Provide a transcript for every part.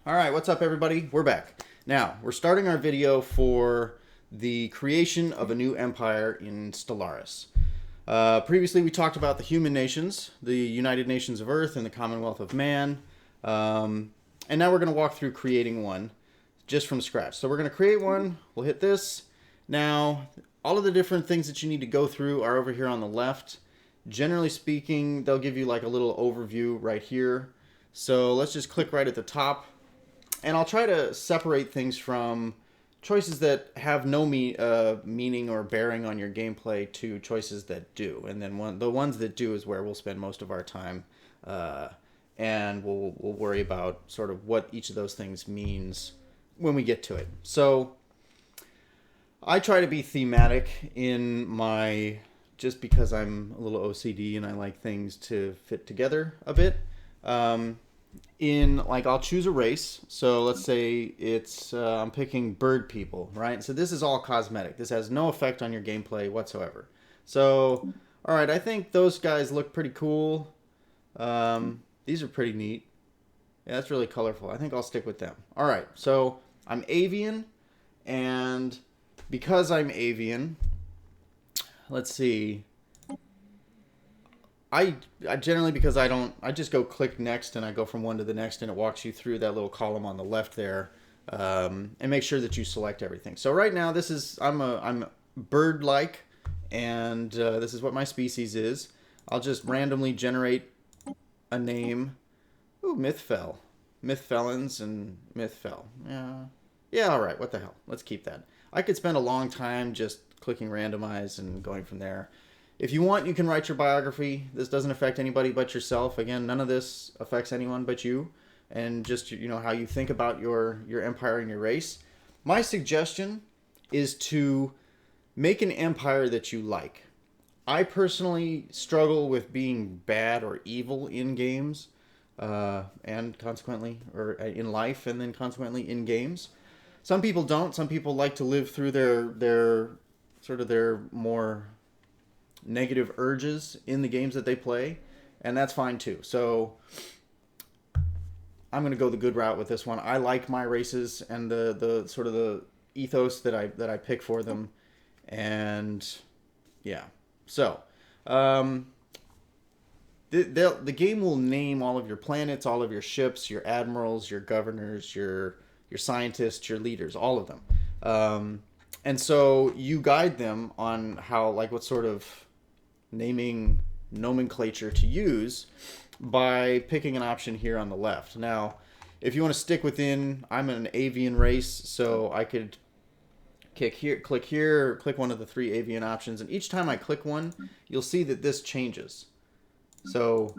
All right, what's up, everybody? We're back. Now, we're starting our video for the creation of a new empire in Stellaris. Previously, we talked about the human nations, the United Nations of Earth, and the Commonwealth of Man. And now we're going to walk through creating one just from scratch. So we're going to create one. We'll hit this. Now, all of the different things that you need to go through are over here on the left. Generally speaking, they'll give you like a little overview right here. So let's just click right at the top. And I'll try to separate things from choices that have no meaning or bearing on your gameplay to choices that do. And then the ones that do is where we'll spend most of our time. And we'll worry about sort of what each of those things means when we get to it. So I try to be thematic in my, just because I'm a little OCD and I like things to fit together a bit. I'll choose a race. So let's say it's I'm picking bird people, right? So this is all cosmetic. This has no effect on your gameplay whatsoever. So all right, I think those guys look pretty cool. These are pretty neat. Yeah, that's really colorful. I think I'll stick with them. All right, so I'm avian, and because I'm avian, let's see. I generally, because I just go click next and I go from one to the next and it walks you through that little column on the left there, and make sure that you select everything. So right now I'm bird-like, and this is what my species is. I'll just randomly generate a name. Ooh, Mythfell. Mythfelons and Mythfell. Yeah, all right, what the hell. Let's keep that. I could spend a long time just clicking randomize and going from there. If you want, you can write your biography. This doesn't affect anybody but yourself. Again, none of this affects anyone but you, and just how you think about your empire and your race. My suggestion is to make an empire that you like. I personally struggle with being bad or evil in games, and consequently, or in life, and then consequently in games. Some people don't. Some people like to live through their more negative urges in the games that they play, and that's fine too. So I'm going to go the good route with this one. I like my races and the sort of the ethos that I pick for them, and yeah. So the game will name all of your planets, all of your ships, your admirals, your governors, your scientists, your leaders, all of them. And so you guide them on what sort of naming nomenclature to use by picking an option here on the left. Now, if you want to stick within, I'm an avian race, so I could click here, click one of the three avian options, and each time I click one, you'll see that this changes. So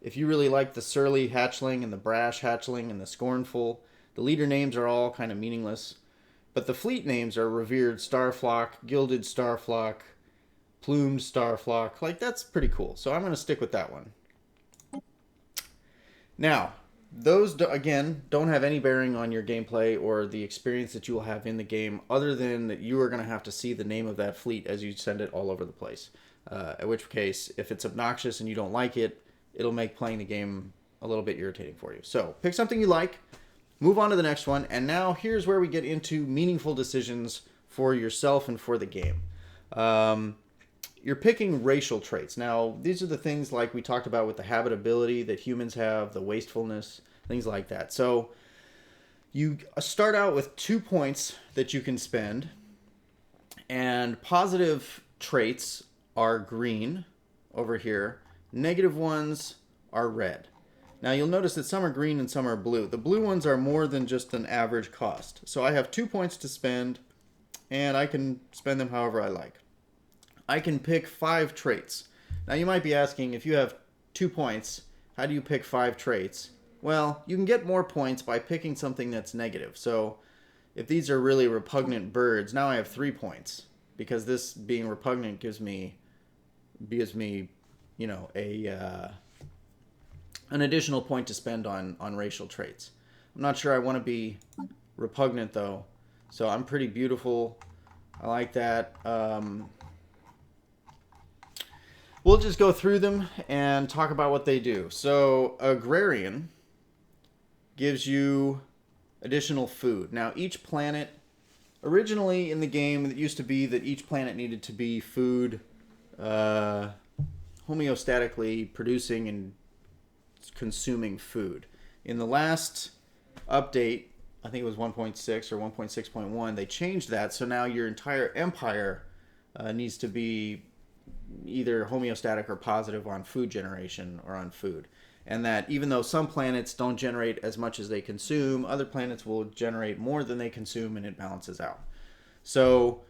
if you really like the surly hatchling and the brash hatchling and the scornful, the leader names are all kind of meaningless, but the fleet names are revered starflock, gilded starflock, plumed starflock. Like, that's pretty cool. So I'm going to stick with that one. Now, those, again, don't have any bearing on your gameplay or the experience that you will have in the game, other than that you are going to have to see the name of that fleet as you send it all over the place. In which case, if it's obnoxious and you don't like it, it'll make playing the game a little bit irritating for you. So pick something you like, move on to the next one, and now here's where we get into meaningful decisions for yourself and for the game. You're picking racial traits. Now, these are the things like we talked about with the habitability that humans have, the wastefulness, things like that. So you start out with 2 points that you can spend, and positive traits are green over here. Negative ones are red. Now, you'll notice that some are green and some are blue. The blue ones are more than just an average cost. So I have 2 points to spend, and I can spend them however I like. I can pick 5 traits. Now, you might be asking, if you have 2 points, how do you pick 5 traits? Well, you can get more points by picking something that's negative. So if these are really repugnant birds, now I have 3 points, because this being repugnant gives me an additional point to spend on racial traits. I'm not sure I want to be repugnant, though. So I'm pretty beautiful. I like that. We'll just go through them and talk about what they do. So agrarian gives you additional food. Now, each planet, originally in the game, it used to be that each planet needed to be food, homeostatically producing and consuming food. In the last update, I think it was 1.6 or 1.6.1, they changed that, so now your entire empire needs to be either homeostatic or positive on food generation or on food. And that even though some planets don't generate as much as they consume, other planets will generate more than they consume, and it balances out. So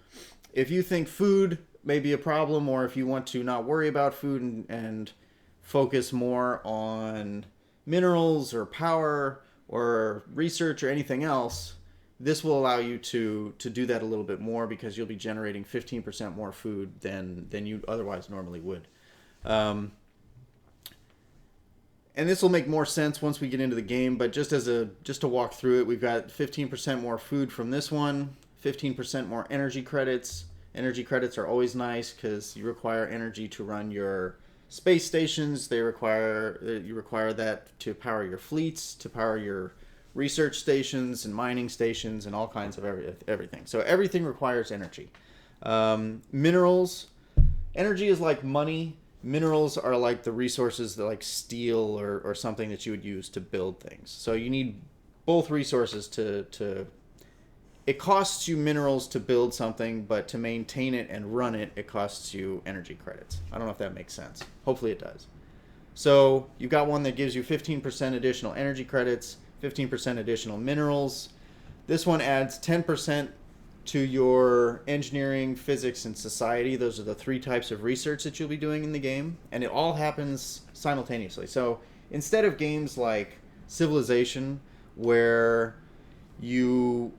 if you think food may be a problem, or if you want to not worry about food and focus more on minerals or power or research or anything else, this will allow you to do that a little bit more, because you'll be generating 15% more food than you otherwise normally would. And this will make more sense once we get into the game, but just to walk through it, we've got 15% more food from this one, 15% more energy credits. Energy credits are always nice because you require energy to run your space stations. You require that to power your fleets, to power your research stations and mining stations and all kinds of everything. So everything requires energy. Minerals, energy is like money. Minerals are like the resources that, like steel or something that you would use to build things. So you need both resources to it costs you minerals to build something, but to maintain it and run it, it costs you energy credits. I don't know if that makes sense. Hopefully it does. So you've got one that gives you 15% additional energy credits, 15% additional minerals. This one adds 10% to your engineering, physics, and society. Those are the 3 types of research that you'll be doing in the game, and it all happens simultaneously. So instead of games like Civilization, where you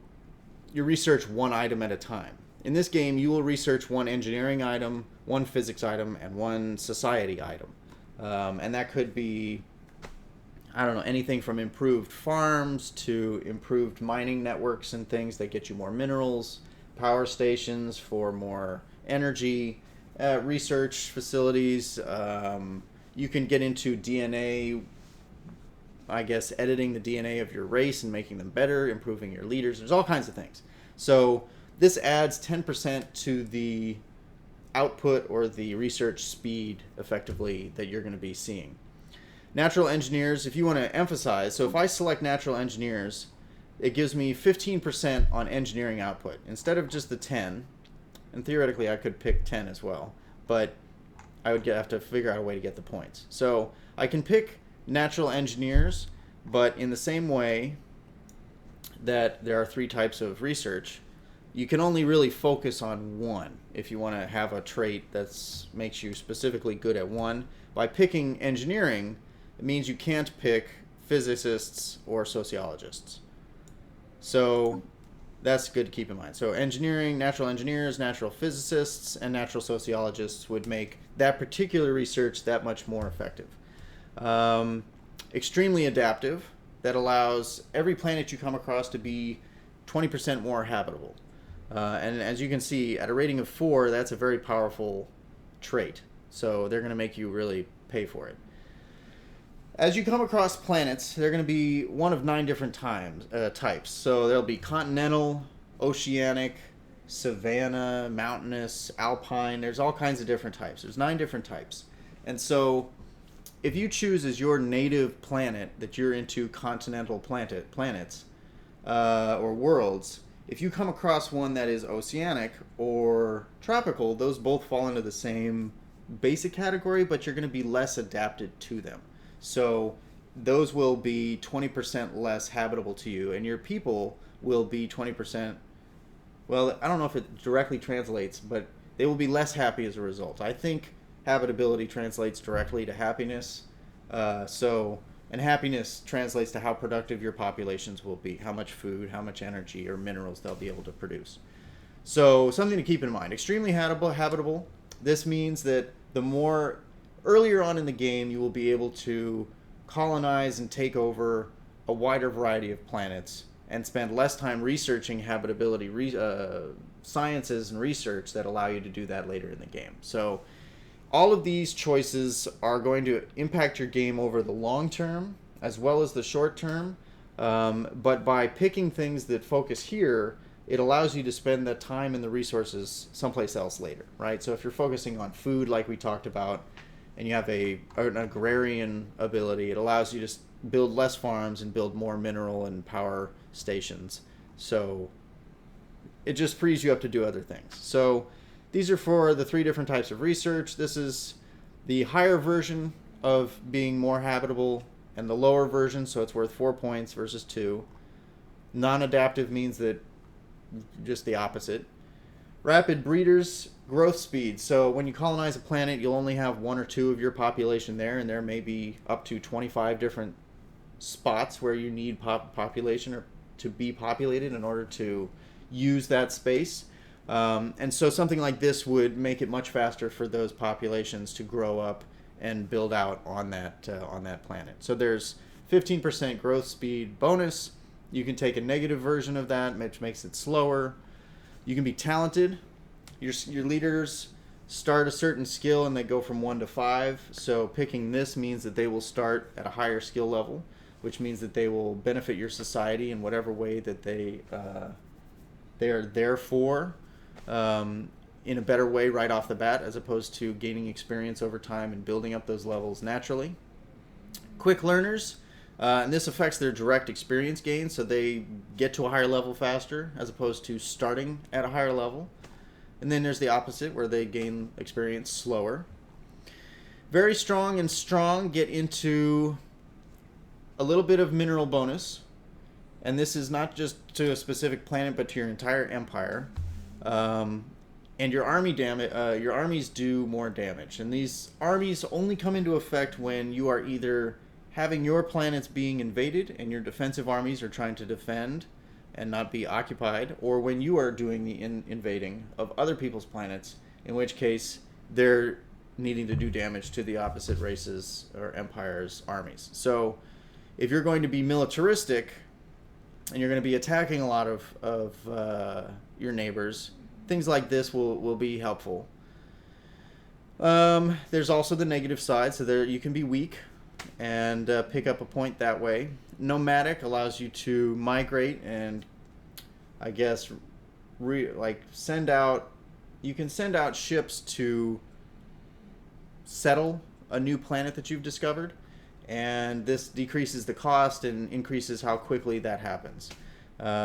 research one item at a time, in this game you will research one engineering item, one physics item, and one society item. And that could be, I don't know, anything from improved farms to improved mining networks and things that get you more minerals, power stations for more energy, research facilities. You can get into DNA, I guess, editing the DNA of your race and making them better, improving your leaders. There's all kinds of things. So this adds 10% to the output or the research speed, effectively, that you're going to be seeing. Natural engineers, if you want to emphasize, so if I select natural engineers, it gives me 15% on engineering output instead of just the 10. And theoretically, I could pick 10 as well, but I would have to figure out a way to get the points. So I can pick natural engineers, but in the same way that there are 3 types of research, you can only really focus on one if you want to have a trait that makes you specifically good at one. By picking engineering, it means you can't pick physicists or sociologists. So that's good to keep in mind. So engineering, natural engineers, natural physicists, and natural sociologists would make that particular research that much more effective. Extremely adaptive, that allows every planet you come across to be 20% more habitable. And as you can see, at a rating of 4, that's a very powerful trait. So they're going to make you really pay for it. As you come across planets, they're going to be one of 9 different types. So there'll be continental, oceanic, savanna, mountainous, alpine. There's all kinds of different types. There's 9 different types. And so if you choose as your native planet that you're into continental planets or worlds, if you come across one that is oceanic or tropical, those both fall into the same basic category, but you're going to be less adapted to them. So those will be 20% less habitable to you, and your people will be 20%, well, I don't know if it directly translates, but they will be less happy as a result. I think habitability translates directly to happiness. And happiness translates to how productive your populations will be, how much food, how much energy or minerals they'll be able to produce. So something to keep in mind. Extremely habitable. This means that the more earlier on in the game, you will be able to colonize and take over a wider variety of planets and spend less time researching habitability sciences and research that allow you to do that later in the game. So all of these choices are going to impact your game over the long term as well as the short term, But by picking things that focus here, it allows you to spend the time and the resources someplace else later, right? So if you're focusing on food, like we talked about, and you have an agrarian ability, it allows you to build less farms and build more mineral and power stations. So it just frees you up to do other things. So these are for the 3 different types of research. This is the higher version of being more habitable and the lower version, so it's worth 4 points versus 2. Non-adaptive means that just the opposite. Rapid breeders, growth speed. So when you colonize a planet, you'll only have 1 or 2 of your population there, and there may be up to 25 different spots where you need population or to be populated in order to use that space. And so something like this would make it much faster for those populations to grow up and build out on that planet. So there's 15% growth speed bonus. You can take a negative version of that, which makes it slower. You can be talented. Your leaders start a certain skill and they go from 1 to 5. So picking this means that they will start at a higher skill level, which means that they will benefit your society in whatever way that they are there for, in a better way right off the bat, as opposed to gaining experience over time and building up those levels naturally. Quick learners, and this affects their direct experience gain, so they get to a higher level faster as opposed to starting at a higher level. And then there's the opposite, where they gain experience slower. Very strong and strong get into a little bit of mineral bonus, and this is not just to a specific planet but to your entire empire. And your armies do more damage, and these armies only come into effect when you are either having your planets being invaded and your defensive armies are trying to defend and not be occupied, or when you are doing the invading of other people's planets, in which case they're needing to do damage to the opposite races or empires' armies. So if you're going to be militaristic and you're going to be attacking a lot of your neighbors, things like this will be helpful. There's also the negative side, so there you can be weak and pick up a point that way. Nomadic allows you to migrate and, I guess, send out. You can send out ships to settle a new planet that you've discovered, and this decreases the cost and increases how quickly that happens.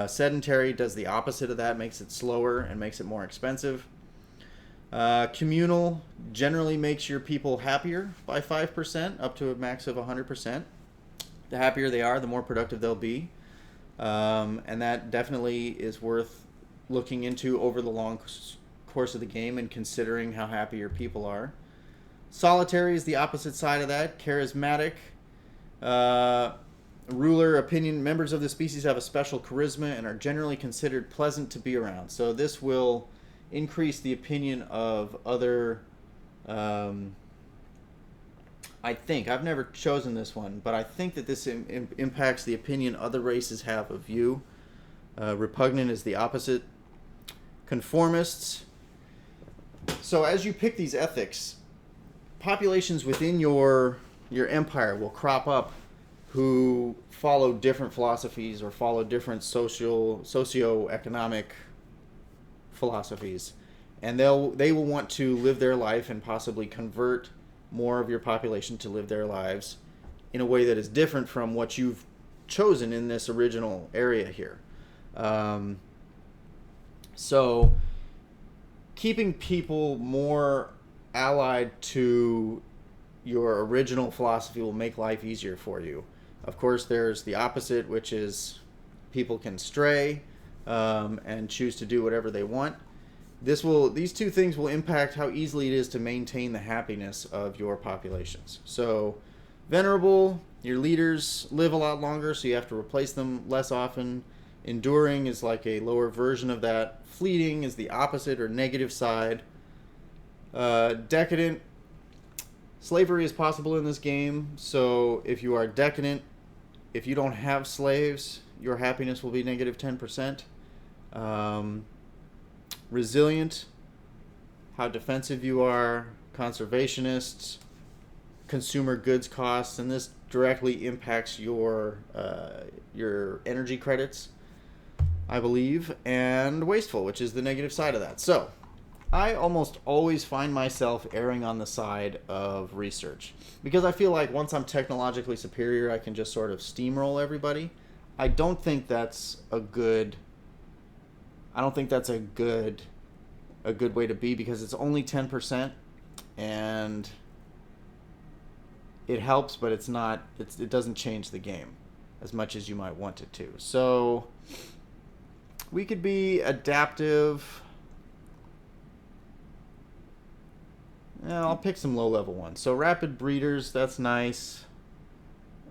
Sedentary does the opposite of that, makes it slower and makes it more expensive. Communal generally makes your people happier by 5%, up to a max of 100%. The happier they are, the more productive they'll be. And that definitely is worth looking into over the long course of the game and considering how happy your people are. Solitary is the opposite side of that. Charismatic. Ruler opinion. Members of the species have a special charisma and are generally considered pleasant to be around. So this will increase the opinion of other... I think, I've never chosen this one, but I think that this impacts the opinion other races have of you. Repugnant is the opposite. Conformists. So as you pick these ethics, populations within your empire will crop up who follow different philosophies or follow different socioeconomic philosophies. And they will want to live their life and possibly convert more of your population to live their lives in a way that is different from what you've chosen in this original area here. So keeping people more allied to your original philosophy will make life easier for you. Of course, there's the opposite, which is people can stray and choose to do whatever they want. These two things will impact how easily it is to maintain the happiness of your populations. So, venerable, your leaders live a lot longer, so you have to replace them less often. Enduring is like a lower version of that. Fleeting is the opposite or negative side. Decadent, slavery is possible in this game, so if you are decadent, if you don't have slaves, your happiness will be negative 10%. Resilient, how defensive you are. Conservationists, consumer goods costs, and this directly impacts your energy credits, I believe, and wasteful, which is the negative side of that. So I almost always find myself erring on the side of research because I feel like once I'm technologically superior, I can just sort of steamroll everybody. I don't think that's a good. I don't think that's a good way to be because it's only 10%, and it helps, but it's not. It doesn't change the game as much as you might want it to. So we could be adaptive. Yeah, I'll pick some low-level ones. So rapid breeders, that's nice.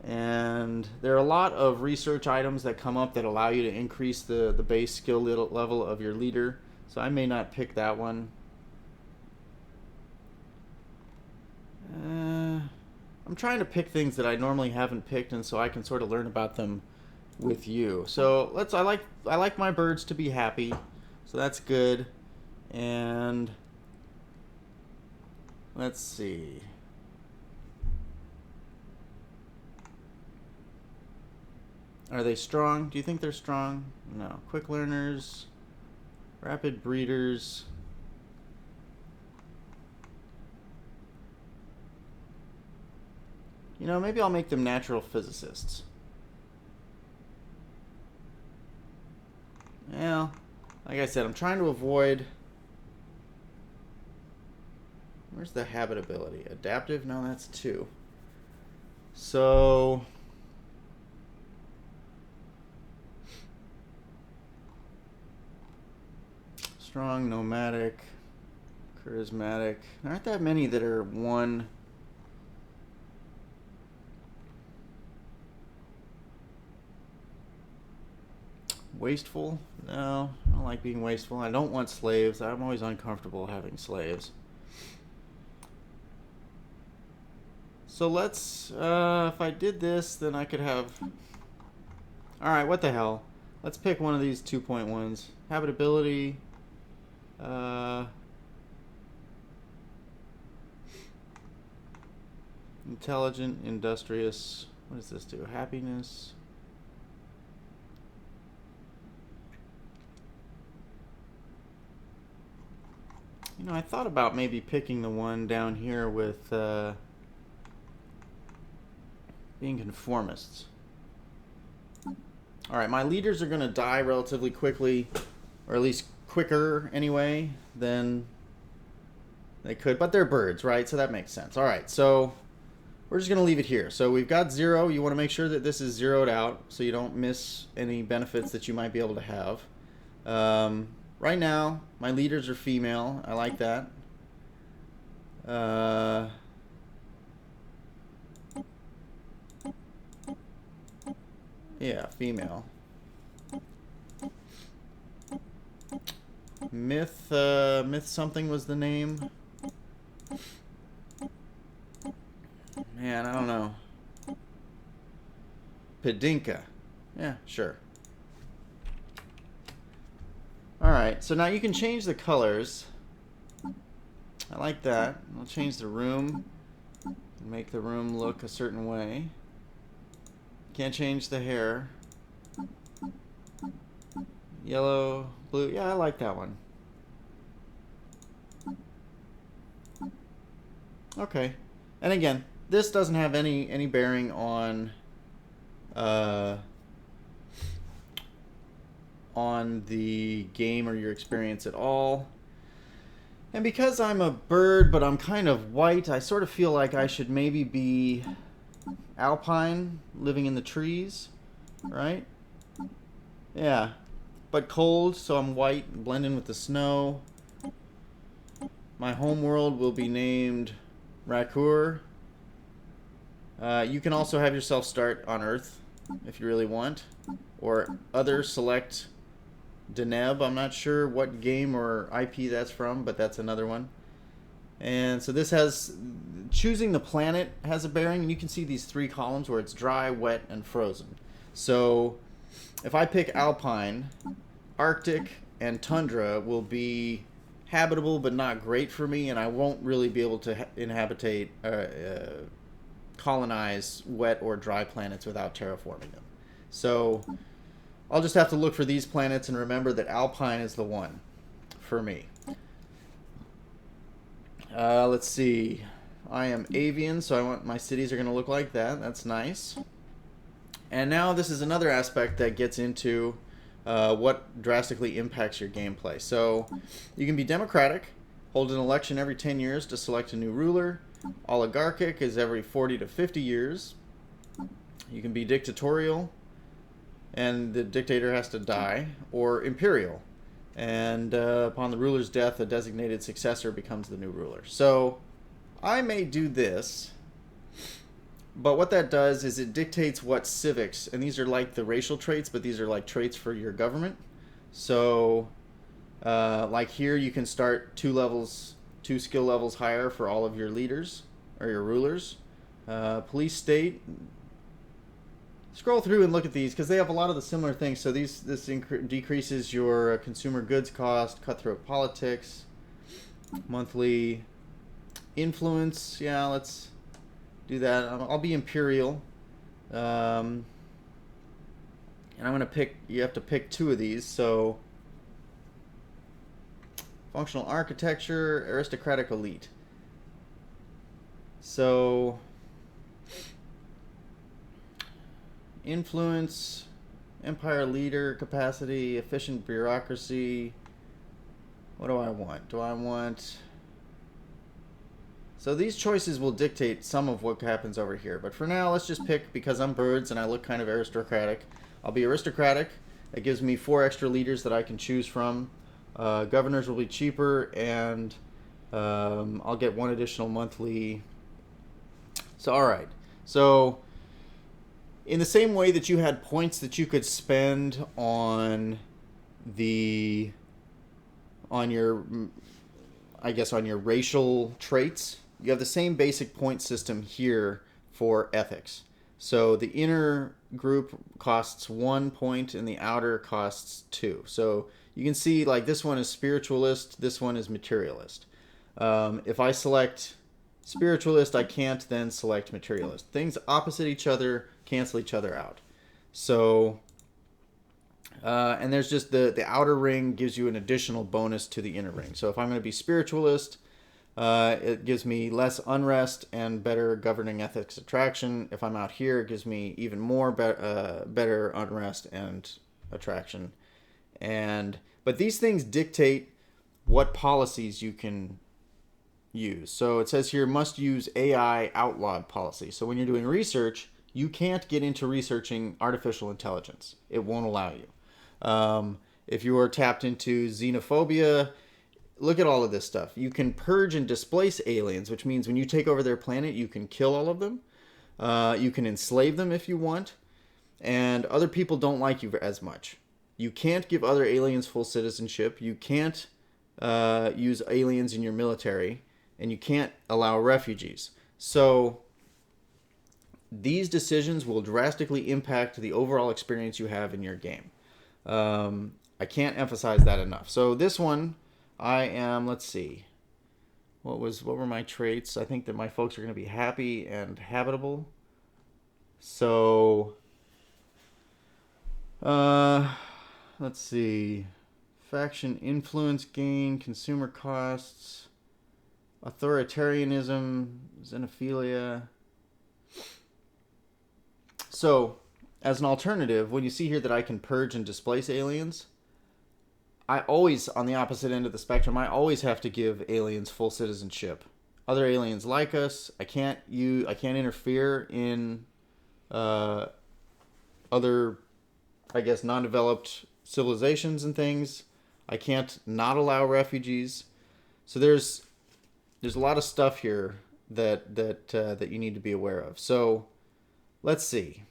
And there are a lot of research items that come up that allow you to increase the base skill level of your leader. So I may not pick that one. I'm trying to pick things that I normally haven't picked, and so I can sort of learn about them with you. So I like my birds to be happy, so that's good. And let's see. Are they strong? Do you think they're strong? No. Quick learners, rapid breeders. You know, maybe I'll make them natural physicists. Well, like I said, I'm trying to avoid... Where's the habitability? Adaptive? No, that's 2. So... strong, nomadic, charismatic. There aren't that many that are 1... Wasteful? No, I don't like being wasteful. I don't want slaves. I'm always uncomfortable having slaves. So let's, if I did this, then I could have... Alright, what the hell? Let's pick one of these 2.1s. Habitability. Intelligent, industrious. What does this do? Happiness. You know, I thought about maybe picking the one down here with being conformists. Alright, my leaders are going to die relatively quickly, or at least quicker anyway than they could, but they're birds, right? So that makes sense. Alright, so we're just going to leave it here. So we've got 0. You want to make sure that this is zeroed out so you don't miss any benefits that you might be able to have. Right now, my leaders are female. I like that. Yeah, female. Myth something was the name. Man, I don't know. Pedinka. Yeah, sure. Alright, so now you can change the colors. I like that. I'll change the room. Make the room look a certain way. Can't change the hair. Yellow, blue. Yeah, I like that one. Okay. And again, this doesn't have any bearing on the game or your experience at all. And because I'm a bird, but I'm kind of white, I sort of feel like I should maybe be alpine, living in the trees, right? Yeah. But cold, so I'm white, blend in with the snow. My home world will be named Rackuur. You can also have yourself start on Earth, if you really want. Or other select Deneb. I'm not sure what game or IP that's from, but that's another one. And so this has... choosing the planet has a bearing, and you can see these 3 columns where it's dry, wet, and frozen. So if I pick Alpine, Arctic, and Tundra will be habitable but not great for me, and I won't really be able to colonize wet or dry planets without terraforming them. So I'll just have to look for these planets and remember that Alpine is the one for me. Let's see. I am avian, so I want my cities are going to look like that. That's nice. And now this is another aspect that gets into what drastically impacts your gameplay. So you can be democratic, hold an election every 10 years to select a new ruler. Oligarchic is every 40 to 50 years. You can be dictatorial, and the dictator has to die. Or imperial, and upon the ruler's death, a designated successor becomes the new ruler. So I may do this, but what that does is it dictates what civics, and these are like the racial traits, but these are like traits for your government. So like here you can start 2 skill levels higher for all of your leaders or your rulers. Police state, scroll through and look at these because they have a lot of the similar things. So this decreases your consumer goods cost, cutthroat politics, monthly influence. Yeah, let's do that. I'll be imperial, and I'm gonna pick. You have to pick 2 of these. So functional architecture, aristocratic elite. So influence, empire leader capacity, efficient bureaucracy. What do I want? So these choices will dictate some of what happens over here. But for now, let's just pick, because I'm birds and I look kind of aristocratic. I'll be aristocratic. It gives me 4 extra leaders that I can choose from. Governors will be cheaper, and I'll get 1 additional monthly. So, all right. So in the same way that you had points that you could spend on your racial traits, you have the same basic point system here for ethics. So the inner group costs 1 point and the outer costs 2. So you can see, like, this one is spiritualist, this one is materialist. If I select spiritualist, I can't then select materialist. Things opposite each other cancel each other out. So and there's just the outer ring gives you an additional bonus to the inner ring. So if I'm going to be spiritualist, it gives me less unrest and better governing ethics attraction. If I'm out here, it gives me even more better unrest and attraction. But these things dictate what policies you can use. So it says here, must use AI outlawed policy. So when you're doing research, you can't get into researching artificial intelligence. It won't allow you. If you are tapped into xenophobia, look at all of this stuff. You can purge and displace aliens, which means when you take over their planet, you can kill all of them. You can enslave them if you want. And other people don't like you as much. You can't give other aliens full citizenship. You can't use aliens in your military. And you can't allow refugees. So these decisions will drastically impact the overall experience you have in your game. I can't emphasize that enough. So this one, I am, let's see, what were my traits? I think that my folks are going to be happy and habitable. So, let's see, faction influence gain, consumer costs, authoritarianism, xenophilia. So, as an alternative, when you see here that I can purge and displace aliens, I always, on the opposite end of the spectrum, I always have to give aliens full citizenship. Other aliens like us, I can't interfere in other, I guess, non-developed civilizations and things. I can't not allow refugees. So there's a lot of stuff here that you need to be aware of. So let's see.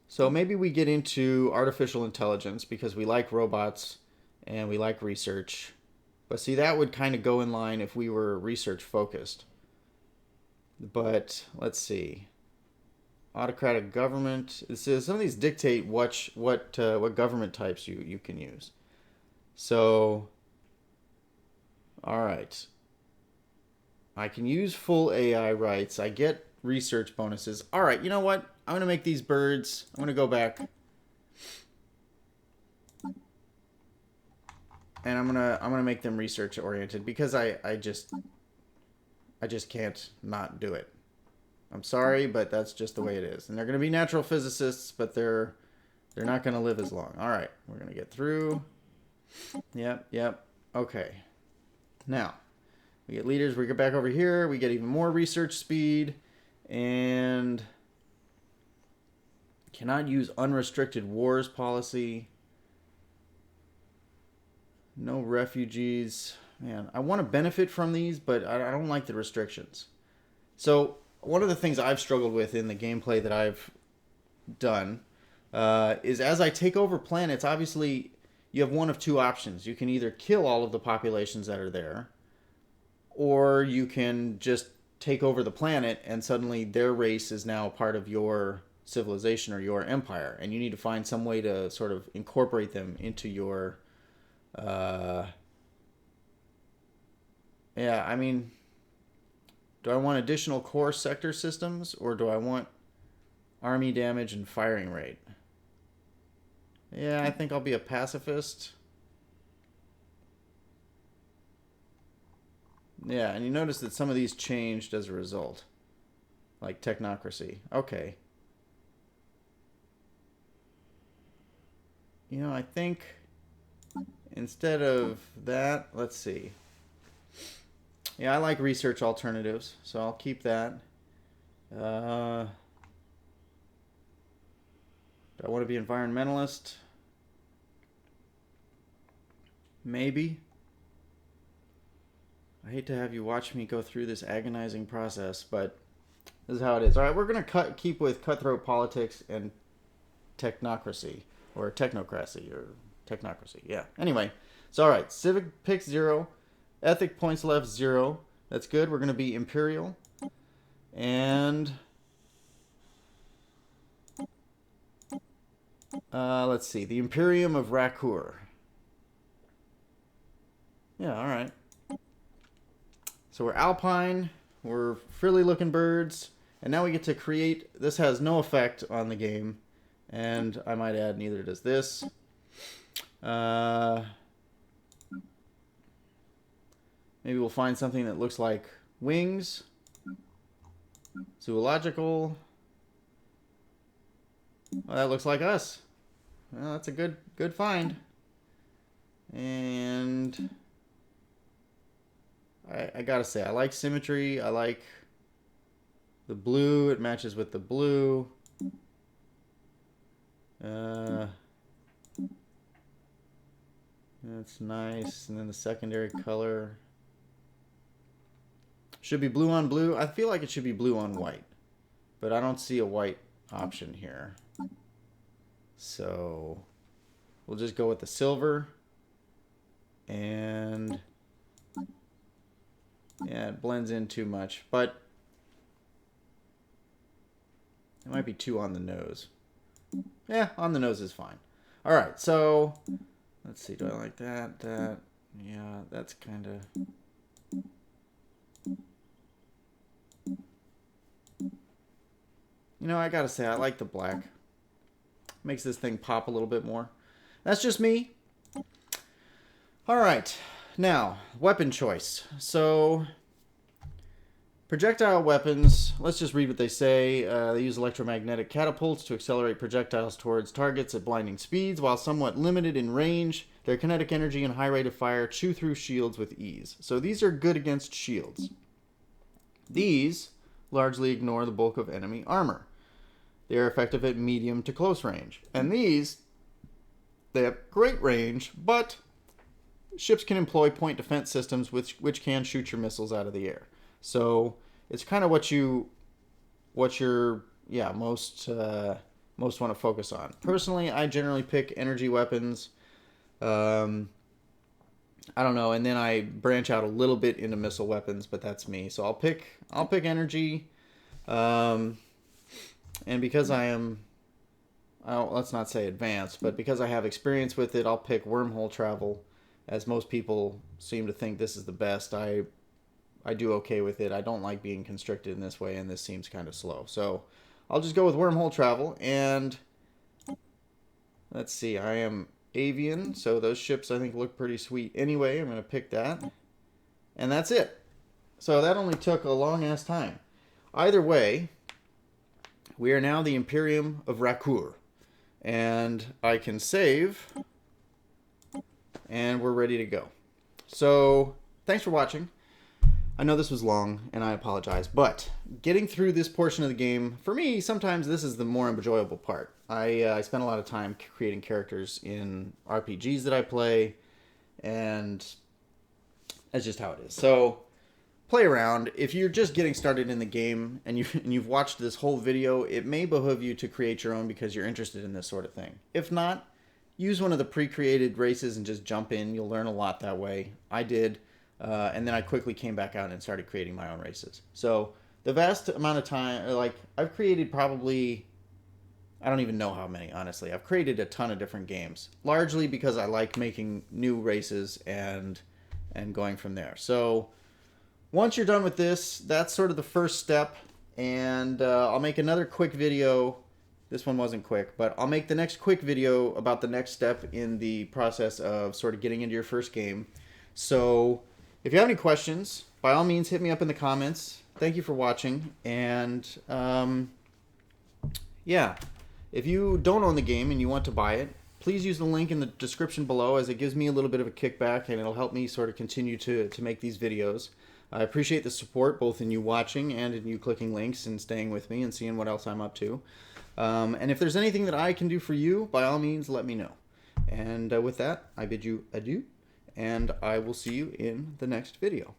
So maybe we get into artificial intelligence because we like robots and we like research. But see, that would kind of go in line if we were research focused. But let's see. Autocratic government. Some of these dictate what government types you can use. So, all right. I can use full AI rights. I get research bonuses. All right, you know what? I'm going to make these birds. I'm going to go back. And I'm gonna make them research oriented because I just can't not do it. I'm sorry, but that's just the way it is. And they're gonna be natural physicists, but they're not gonna live as long. All right, we're gonna get through. Yep. Okay. Now we get leaders. We get back over here. We get even more research speed, and cannot use unrestricted wars policy. No refugees. Man, I want to benefit from these, but I don't like the restrictions. So one of the things I've struggled with in the gameplay that I've done is as I take over planets, obviously you have one of two options. You can either kill all of the populations that are there, or you can just take over the planet and suddenly their race is now a part of your civilization or your empire. And you need to find some way to sort of incorporate them into your... yeah, I mean, do I want additional core sector systems or do I want army damage and firing rate? Yeah, I think I'll be a pacifist. Yeah, and you notice that some of these changed as a result. Like technocracy. Okay. You know, I think instead of that, let's see. Yeah, I like research alternatives, so I'll keep that. Do I want to be environmentalist? Maybe. I hate to have you watch me go through this agonizing process, but this is how it is. All right, we're going to keep with cutthroat politics and technocracy, or technocracy, or technocracy. Yeah. Anyway, so all right, civic pick 0, ethic points left 0. That's good. We're going to be imperial, and let's see, the Imperium of Rackuur. Yeah, all right. So we're alpine, we're frilly looking birds, and now we get to create. This has no effect on the game, and I might add neither does this. Maybe we'll find something that looks like wings. Zoological. Well, that looks like us. Well, that's a good find. And I gotta say, I like symmetry. I like the blue. It matches with the blue. That's nice. And then the secondary color should be blue on blue. I feel like it should be blue on white, but I don't see a white option here. So we'll just go with the silver. And yeah, it blends in too much, but it might be too on the nose. Yeah, on the nose is fine. All right, so let's see. Do I like that? Yeah, that's kind of... You know, I gotta say, I like the black. Makes this thing pop a little bit more. That's just me. All right, now, weapon choice. So, projectile weapons, let's just read what they say. They use electromagnetic catapults to accelerate projectiles towards targets at blinding speeds. While somewhat limited in range, their kinetic energy and high rate of fire chew through shields with ease. So these are good against shields. These largely ignore the bulk of enemy armor. They are effective at medium to close range. And these, they have great range, but ships can employ point defense systems which can shoot your missiles out of the air. So it's kind of what you're most want to focus on. Personally, I generally pick energy weapons. I don't know, and then I branch out a little bit into missile weapons, but that's me. So I'll pick energy. And because let's not say advanced, but because I have experience with it, I'll pick wormhole travel, as most people seem to think this is the best. I I do okay with it. I don't like being constricted in this way, and this seems kind of slow. So I'll just go with wormhole travel, and let's see. I am avian, so those ships I think look pretty sweet anyway. I'm going to pick that, and that's it. So that only took a long-ass time. Either way, we are now the Imperium of Rackuur, and I can save, and we're ready to go. So thanks for watching. I know this was long, and I apologize, but getting through this portion of the game, for me, sometimes this is the more enjoyable part. I spend a lot of time creating characters in RPGs that I play, and that's just how it is. So play around. If you're just getting started in the game and you've watched this whole video, it may behoove you to create your own because you're interested in this sort of thing. If not, use one of the pre-created races and just jump in. You'll learn a lot that way. I did. And then I quickly came back out and started creating my own races. So the vast amount of time, like I've created probably, I don't even know how many, honestly. I've created a ton of different games, largely because I like making new races and going from there. So once you're done with this, that's sort of the first step. And I'll make another quick video. This one wasn't quick, but I'll make the next quick video about the next step in the process of sort of getting into your first game. So if you have any questions, by all means, hit me up in the comments. Thank you for watching. And yeah, if you don't own the game and you want to buy it, please use the link in the description below, as it gives me a little bit of a kickback and it'll help me sort of continue to make these videos. I appreciate the support, both in you watching and in you clicking links and staying with me and seeing what else I'm up to. And if there's anything that I can do for you, by all means, let me know. And with that, I bid you adieu. And I will see you in the next video.